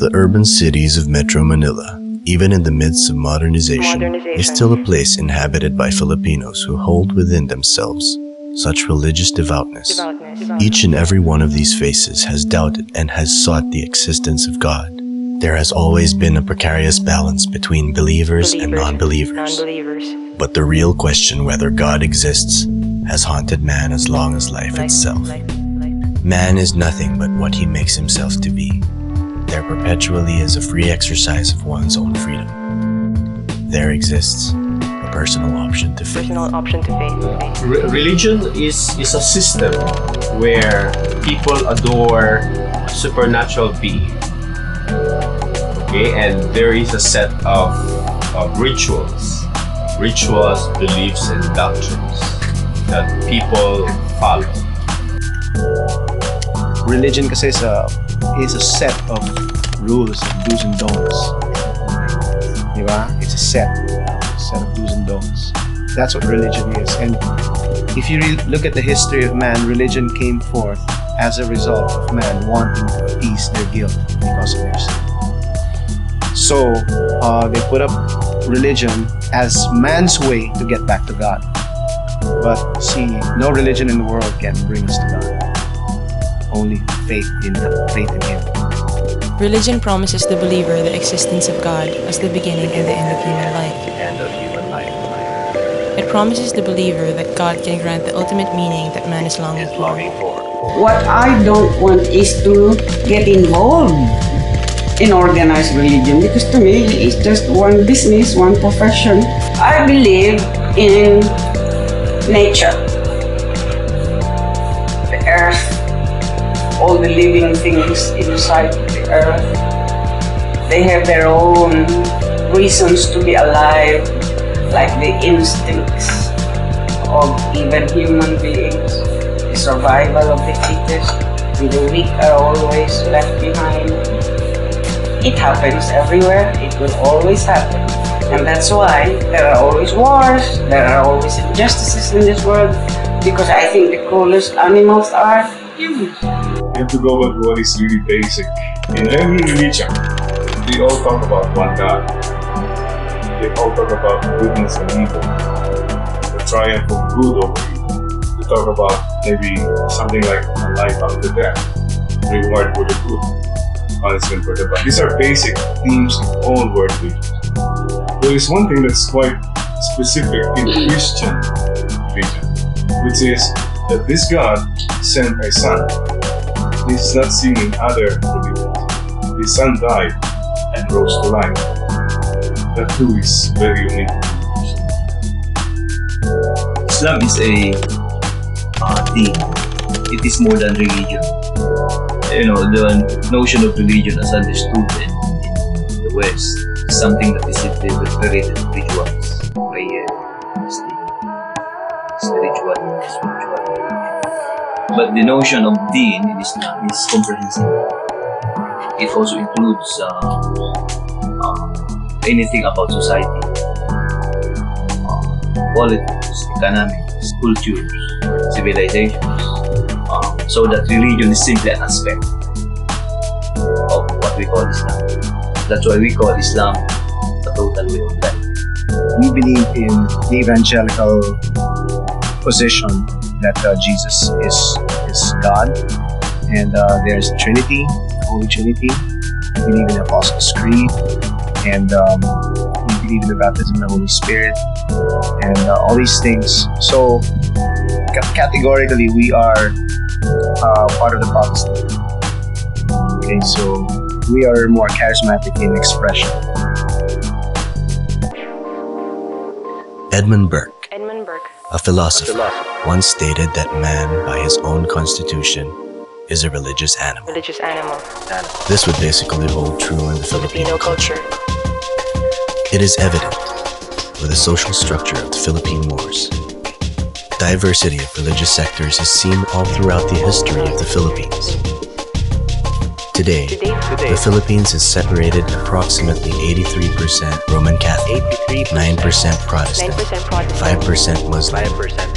The urban cities of Metro Manila, even in the midst of modernization, is still a place inhabited by Filipinos who hold within themselves such religious devoutness. Each and every one of these faces has doubted and has sought the existence of God. There has always been a precarious balance between believers and non-believers. But the real question whether God exists has haunted man as long as life itself. Man is nothing but what he makes himself to be. There perpetually is a free exercise of one's own freedom. There exists a personal option to faith. Religion is a system where people adore a supernatural being. Okay, and there is a set of rituals, beliefs, and doctrines that people follow. Religion kasi is a set of rules and do's and don'ts. Diba? It's a set of do's and don'ts. That's what religion is. And if you look at the history of man, religion came forth as a result of man wanting to appease their guilt because of their sin. So they put up religion as man's way to get back to God. But see, no religion in the world can bring us to God. Only faith in Him. Religion promises the believer the existence of God as the beginning and the end of human life. It promises the believer that God can grant the ultimate meaning that man is longing for. What I don't want is to get involved in organized religion, because to me it's just one business, one profession. I believe in nature, the earth, all the living things inside the earth. They have their own reasons to be alive, like the instincts of even human beings, the survival of the fittest, and the weak are always left behind. It happens everywhere, it will always happen. And that's why there are always wars, there are always injustices in this world, because I think the cruelest animals are humans. You have to go with what is really basic. In every religion, they all talk about one God. They all talk about goodness and evil, the triumph of good over evil. They talk about maybe something like a life after death, reward for the good, punishment for the bad. These are basic themes in all world religions. There is one thing that's quite specific in the Christian religion, which is that this God sent a son. This is not seen in other religions. His son died and rose to life. That too is very unique. Islam is a thing. It is more than religion. You know, the notion of religion as understood in the West is something that is very rituals, prayer, spiritual. But the notion of deen in Islam is comprehensive. It also includes anything about society, politics, economics, cultures, civilizations. So that religion is simply an aspect of what we call Islam. That's why we call Islam a total way of life. We believe in the evangelical position that Jesus is God, and there's Trinity, Holy Trinity. We believe in the Apostles' Creed, and we believe in the baptism of the Holy Spirit, and all these things. So categorically, we are part of the Protestant. Okay, so we are more charismatic in expression. Edmund Burke, a philosopher, once stated that man, by his own constitution, is a religious animal. This would basically hold true in the Filipino culture. It is evident with the social structure of the Philippine Moors. Diversity of religious sectors is seen all throughout the history of the Philippines. Today, the Philippines is separated approximately 83% Roman Catholic, 9% Protestant, 5% Muslim,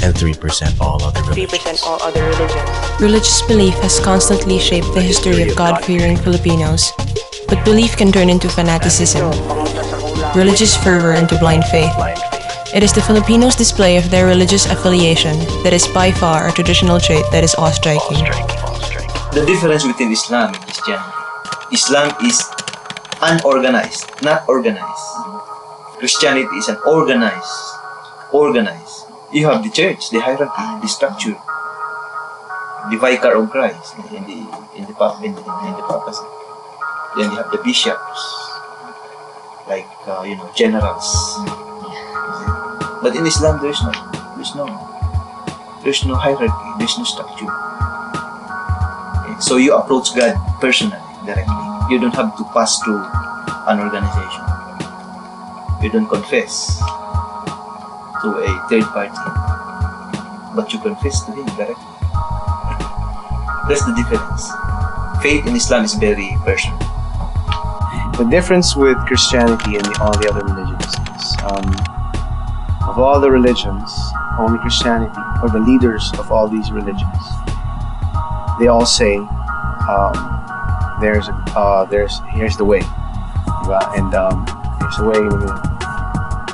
and 3% all other religions. Religious belief has constantly shaped the history of God-fearing Filipinos. But belief can turn into fanaticism, religious fervor into blind faith. It is the Filipinos' display of their religious affiliation that is by far a traditional trait that is awe-striking. The difference between Islam and Christianity. Islam is unorganized, not organized. Christianity is an organized. You have the church, the hierarchy, the structure, the vicar of Christ in the papacy. Then you have the bishops, like generals. But in Islam, there's no hierarchy, there's no structure. Okay? So you approach God personally, directly. You don't have to pass through an organization. You don't confess to a third party, but you confess to Him directly. That's the difference. Faith in Islam is very personal. The difference with Christianity and all the other religions is, of all the religions, only Christianity, or the leaders of all these religions, they all say, here's the way, and here's the way.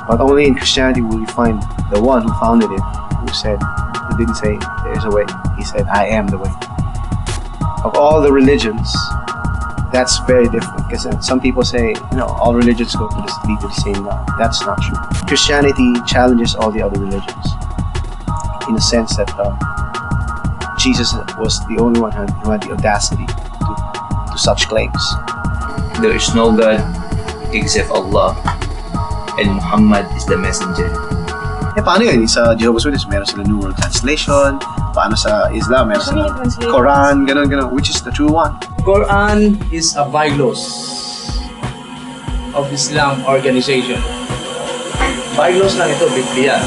But only in Christianity will you find the one who founded it, who didn't say there's a way. He said, I am the way. Of all the religions, that's very different, because some people say, all religions lead to the same God. That's not true. Christianity challenges all the other religions in the sense that Jesus was the only one who had the audacity to such claims. There is no God except Allah, and Muhammad is the messenger. Paano yun? Sa Jehovah's Witnesses, meron sila New World Translation. Paano sa Islam, meron sila Quran, ganun. Which is the true one? Quran is a bylaws of Islam organization. Bylaws lang ito, Biblia.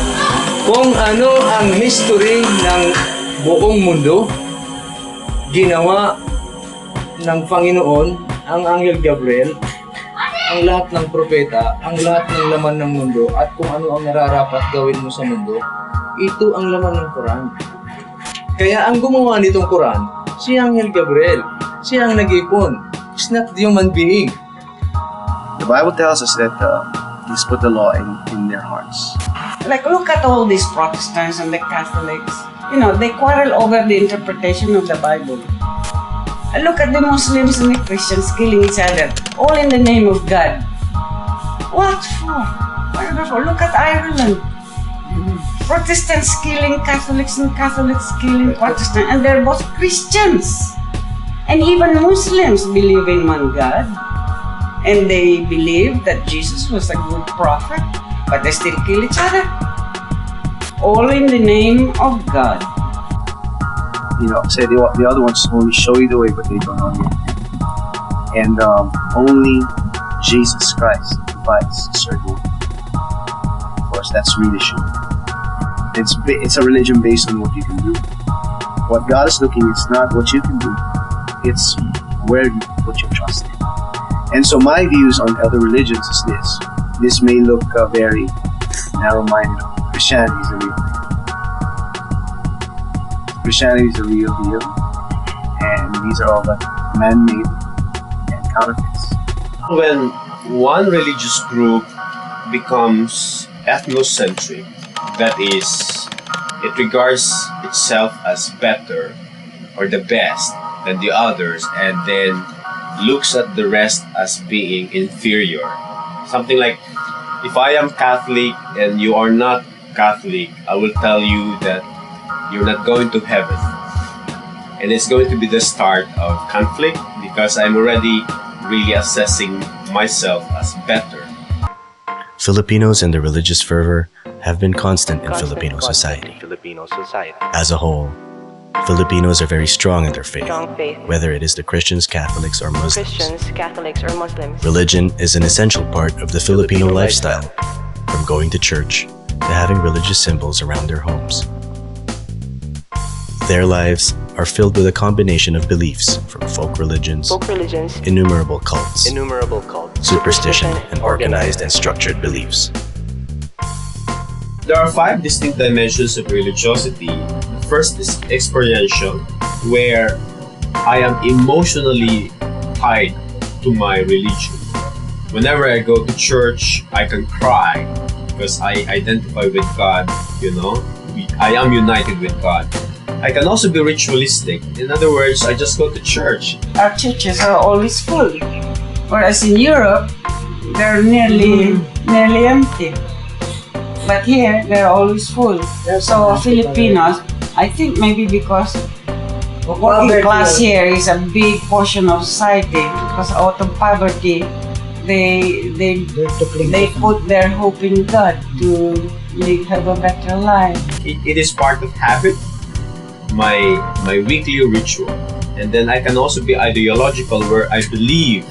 Kung ano ang history ng buong mundo, ginawa ng Panginoon, ang Anghel Gabriel, ang lahat ng propeta, ang lahat ng laman ng mundo, at kung ano ang nararapat gawin mo sa mundo, ito ang laman ng Quran. Kaya ang gumawa nitong Quran, si Anghel Gabriel, siya ang nag-ipon. It's not the human being. The Bible tells us that He's put the law in their hearts. Like, look at all these Protestants and the Catholics. They quarrel over the interpretation of the Bible. And look at the Muslims and the Christians killing each other, all in the name of God. What for? Wonderful. Look at Ireland. Protestants killing Catholics and Catholics killing Protestants, and they're both Christians. And even Muslims believe in one God, and they believe that Jesus was a good prophet, but they still kill each other. All in the name of God. Say the other ones only show you the way, but they don't know you. And only Jesus Christ provides a certain way. Of course, that's really true. It's a religion based on what you can do. What God is looking is not what you can do, it's where you put your trust in. And so my views on other religions is this. This may look very narrow-minded. Christianity is a real thing. Christianity is a real deal, and these are all the man-made and counterfeits. When one religious group becomes ethnocentric, that is, it regards itself as better or the best than the others, and then looks at the rest as being inferior. Something like, if I am Catholic and you are not Catholic, I will tell you that you're not going to heaven. And it's going to be the start of conflict because I'm already really assessing myself as better. Filipinos and their religious fervor have been constant in Filipino society. As a whole, Filipinos are very strong in their faith, whether it is the Christians, Catholics, or Muslims. Religion is an essential part of the Filipino lifestyle, from going to church to having religious symbols around their homes. Their lives are filled with a combination of beliefs from folk religions, innumerable cults, superstition, and organized and structured beliefs. There are 5 distinct dimensions of religiosity. The first is experiential, where I am emotionally tied to my religion. Whenever I go to church, I can cry because I identify with God, you know. I am united with God. I can also be ritualistic. In other words, I just go to church. Our churches are always full, whereas in Europe, they're nearly empty. But here, they're always full. So Filipinos, I think maybe because working class here is a big portion of society, because out of poverty, they put their hope in God to have a better life. It is part of habit, my weekly ritual. And then I can also be ideological, where I believe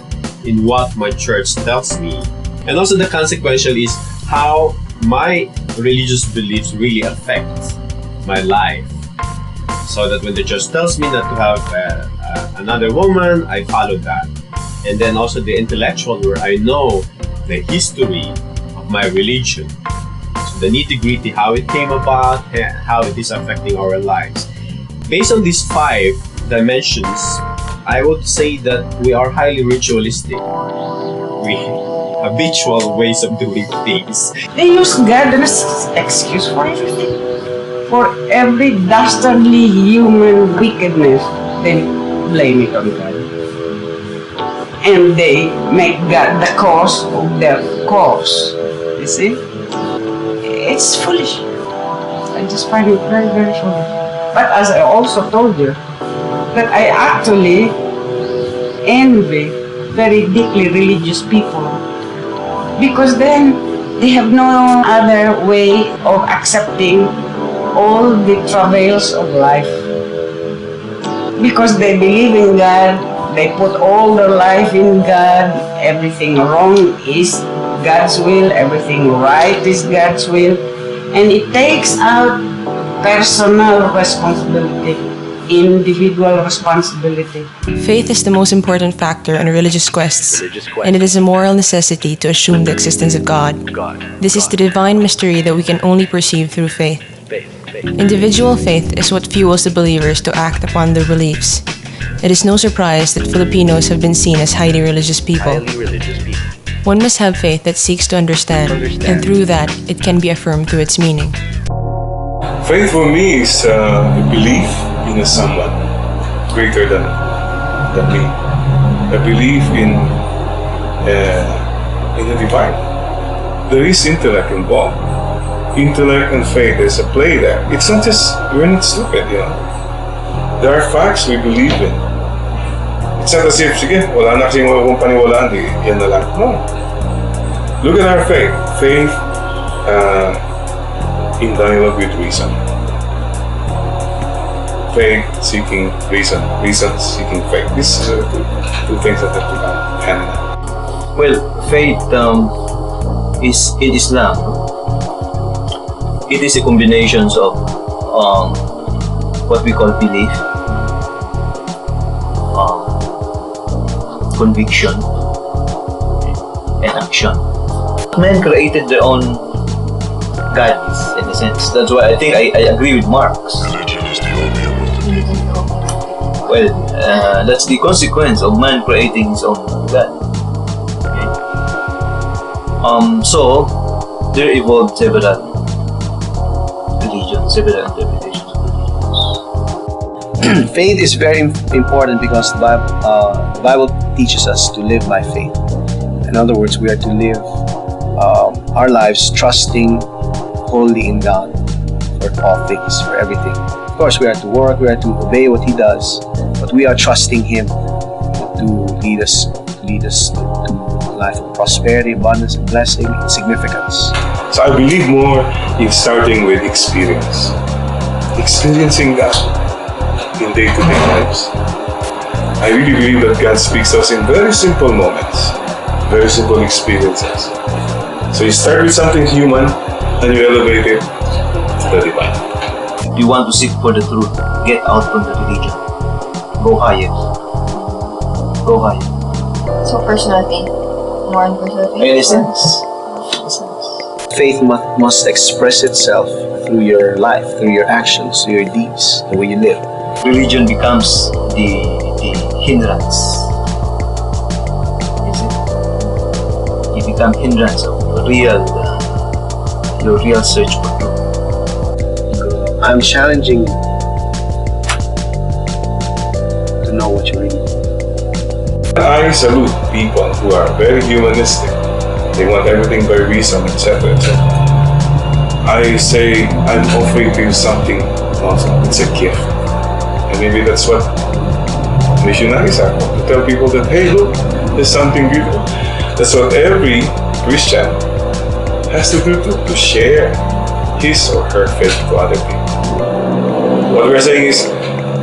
in what my church tells me. And also the consequential is how my religious beliefs really affect my life. So that when the church tells me not to have another woman, I follow that. And then also the intellectual, where I know the history of my religion. So the nitty-gritty, how it came about, how it is affecting our lives. Based on these 5 dimensions, I would say that we are highly ritualistic. We habitual ways of doing things. They use God as excuse for everything. For every dastardly human wickedness, they blame it on God. And they make God the cause of their cause. You see? It's foolish. I just find it very, very foolish. But as I also told you, that I actually envy very deeply religious people, because then they have no other way of accepting all the travails of life. Because they believe in God, they put all their life in God, everything wrong is God's will, everything right is God's will, and it takes out personal responsibility, individual responsibility. Faith is the most important factor in religious quests, and it is a moral necessity to assume the existence of God. This is the divine mystery that we can only perceive through faith. Individual faith is what fuels the believers to act upon their beliefs. It is no surprise that Filipinos have been seen as highly religious people. One must have faith that seeks to understand, and through that, it can be affirmed through its meaning. Faith for me is a belief in a someone greater than me. A belief in the divine. There is intellect involved. Intellect and faith, there's a play there. It's not just, we're not stupid, you know. There are facts we believe in. It's not as if, sige, wala na kasing kung paniwalaan, di yan na lang. No. Look at our faith. Faith in dialogue with reason. Faith seeking reason. Reason seeking faith. These are two things that have to go hand in hand. Well, faith is in Islam. It is a combination of what we call belief, conviction, and action. Men created their own gods, in a sense. That's why I think I agree with Marx. Well, that's the consequence of man creating his own God. Okay. So there evolved several religions, several interpretations of religions. Faith is very important because the Bible teaches us to live by faith. In other words, we are to live our lives trusting wholly in God for all things, for everything. Of course, we are to work, we are to obey what He does, but we are trusting Him to lead us to a life of prosperity, abundance, and blessing, and significance. So I believe more in starting with experience. Experiencing God in day-to-day lives. I really believe that God speaks to us in very simple moments, very simple experiences. So you start with something human, and you elevate it to the divine. If you want to seek for the truth, get out from the religion. Go higher. Go higher. So personal faith, more on personal faith. In a sense. Faith must express itself through your life, through your actions, through your deeds, the way you live. Religion becomes the hindrance become hindrance of your real search for truth. I'm challenging you to know what you really need. I salute people who are very humanistic. They want everything by reason, etc., etc. I say I'm offering to you something awesome. It's a gift. And maybe that's what missionaries are, to tell people that, hey, look, there's something beautiful. That's what every Christian has to do, to share his or her faith to other people. What we're saying is,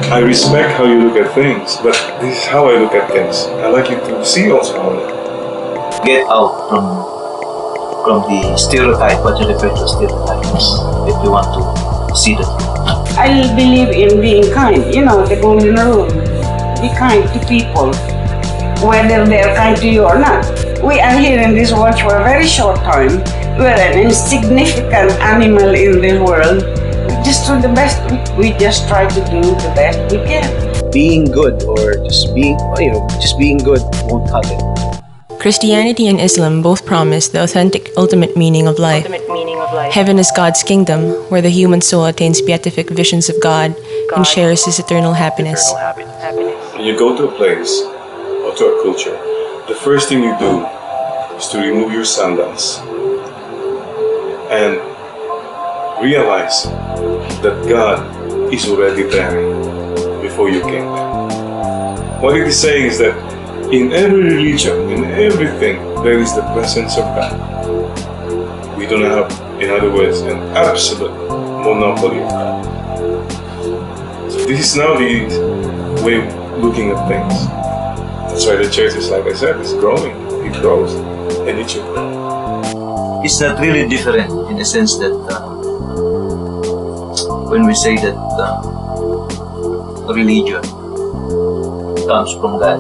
I respect how you look at things, but this is how I look at things. I'd like you to see also how I look. Get out from the stereotype, what you refer to stereotypes, if you want to see the truth. I believe in being kind. The golden rule. Be kind to people, whether they are kind to you or not. We are here in this world for a very short time. We're an insignificant animal in this world. We just do the best. We just try to do the best we can. Being good or just being good won't cut it. Christianity and Islam both promise the authentic ultimate meaning of life. Heaven is God's kingdom, where the human soul attains beatific visions of God and shares His eternal happiness. When you go to a place or to a culture, the first thing you do is to remove your sandals and realize that God is already there before you came there. What it is saying is that in every religion, in everything, there is the presence of God. We don't have, in other words, an absolute monopoly of God. So this is now the way of looking at things. That's why the church is, like I said, is growing. It grows, and it should grow. It's not really different in the sense that when we say that religion comes from God.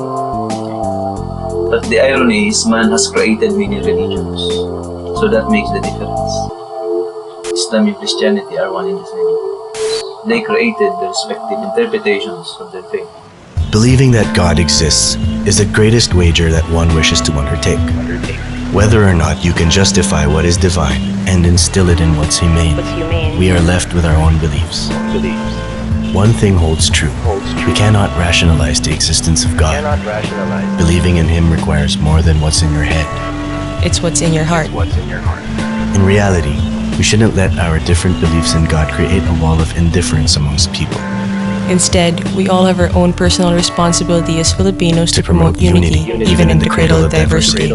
But the irony is man has created many religions. So that makes the difference. Islam and Christianity are one in the same. They created the respective interpretations of their faith. Believing that God exists is the greatest wager that one wishes to undertake. Whether or not you can justify what is divine and instill it in what's humane, we are left with our own beliefs. One thing holds true. We cannot rationalize the existence of God. Believing in Him requires more than what's in your head. It's what's in your heart. In reality, we shouldn't let our different beliefs in God create a wall of indifference amongst people. Instead, we all have our own personal responsibility as Filipinos to promote unity, even in the cradle of diversity.